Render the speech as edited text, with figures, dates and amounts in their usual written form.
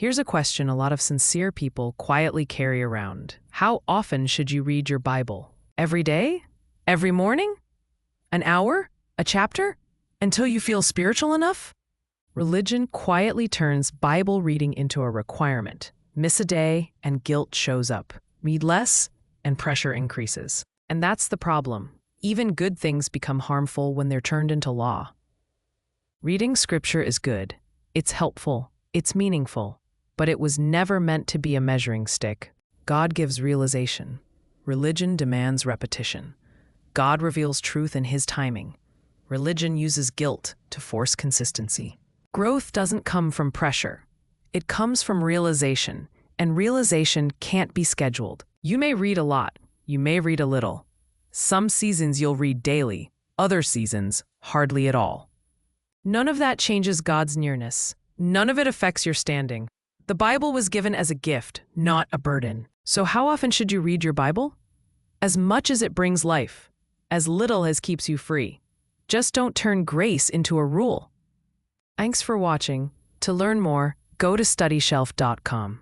Here's a question a lot of sincere people quietly carry around. How often should you read your Bible? Every day? Every morning? An hour? A chapter? Until you feel spiritual enough? Religion quietly turns Bible reading into a requirement. Miss a day, and guilt shows up. Read less, and pressure increases. And that's the problem. Even good things become harmful when they're turned into law. Reading scripture is good. It's helpful. It's meaningful. But it was never meant to be a measuring stick. God gives realization. Religion demands repetition. God reveals truth in His timing. Religion uses guilt to force consistency. Growth doesn't come from pressure. It comes from realization, and realization can't be scheduled. You may read a lot. You may read a little. Some seasons you'll read daily. Other seasons, hardly at all. None of that changes God's nearness. None of it affects your standing. The Bible was given as a gift, not a burden. So how often should you read your Bible? As much as it brings life, as little as keeps you free. Just don't turn grace into a rule. Thanks for watching. To learn more, go to StudyShelf.com.